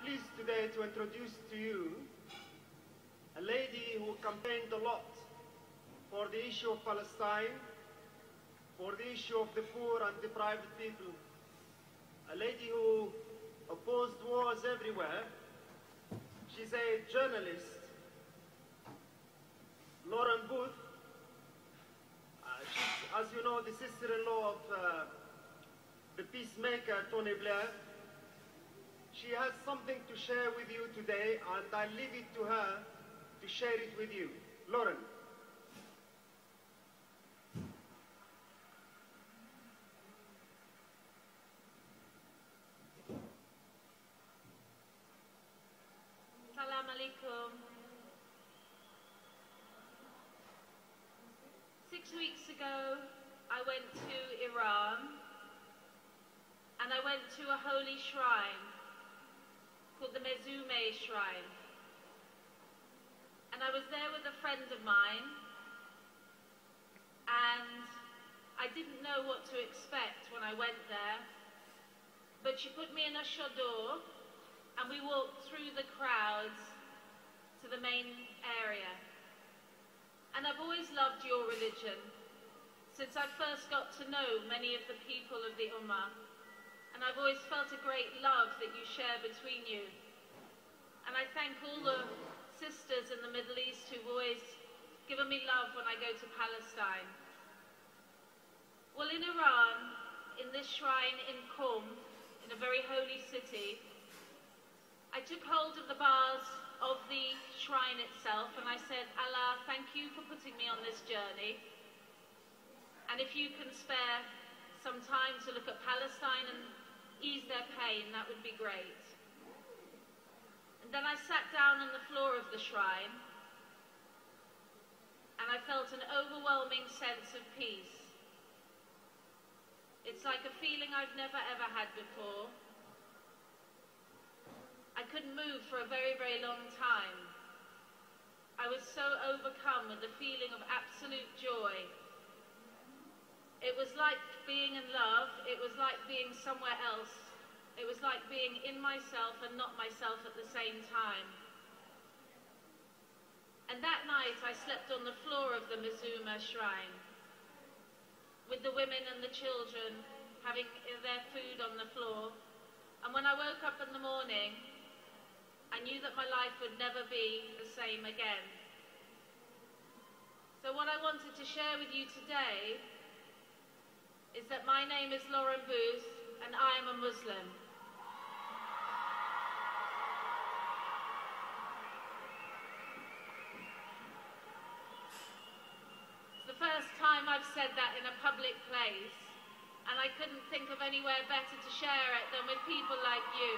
pleased today to introduce to you a lady who campaigned a lot for the issue of Palestine, for the issue of the poor and deprived people, a lady who opposed wars everywhere. She's a journalist, Lauren Booth. She's, as you know, the sister-in-law of the peacemaker, Tony Blair. She has something to share with you today, and I leave it to her to share it with you. Lauren. Assalamu alaikum. 6 weeks ago, I went to Iran, and I went to a holy shrine called the Zoujah Shrine. And I was there with a friend of mine, and I didn't know what to expect when I went there, but she put me in a chador, and we walked through the crowds to the main area. And I've always loved your religion, since I first got to know many of the people of the Ummah. And I've always felt a great love that you share between you. And I thank all the sisters in the Middle East who've always given me love when I go to Palestine. Well, in Iran, in this shrine in Qom, in a very holy city, I took hold of the bars of the shrine itself and I said, Allah, thank you for putting me on this journey. And if you can spare some time to look at Palestine and ease their pain, that would be great. And then I sat down on the floor of the shrine and I felt an overwhelming sense of peace. It's like a feeling I've never ever had before. I couldn't move for a very, very long time. I was so overcome with the feeling of absolute joy. It was like being in love. It was like being somewhere else. It was like being in myself and not myself at the same time. And that night I slept on the floor of the Zoujah Shrine with the women and the children having their food on the floor. And when I woke up in the morning, I knew that my life would never be the same again. So what I wanted to share with you today is that my name is Lauren Booth and I am a Muslim. It's the first time I've said that in a public place, and I couldn't think of anywhere better to share it than with people like you.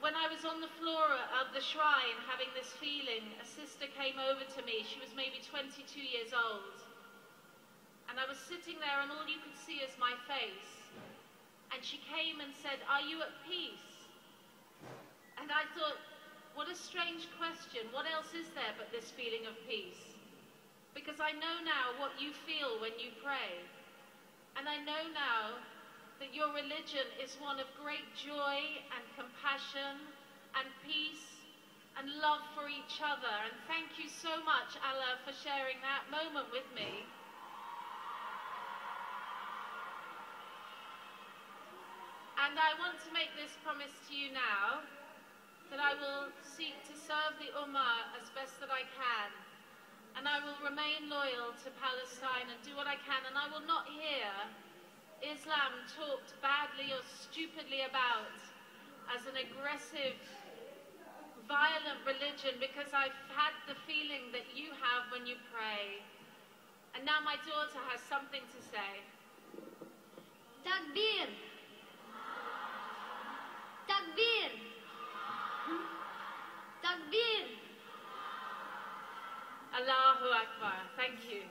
When I was on the floor of the shrine having this feeling, a sister came over to me. She was maybe 22 years old. And I was sitting there and all you could see is my face. And she came and said, "Are you at peace?" And I thought, what a strange question. What else is there but this feeling of peace? Because I know now what you feel when you pray. And I know now that your religion is one of great joy and compassion and peace and love for each other. And thank you so much, Allah, for sharing that moment with me. And I want to make this promise to you now, that I will seek to serve the Ummah as best that I can. And I will remain loyal to Palestine and do what I can. And I will not hear Islam talked badly or stupidly about as an aggressive, violent religion, because I've had the feeling that you have when you pray. And now my daughter has something to say. Takbir! Takbir! Takbir! Allahu Akbar. Thank you.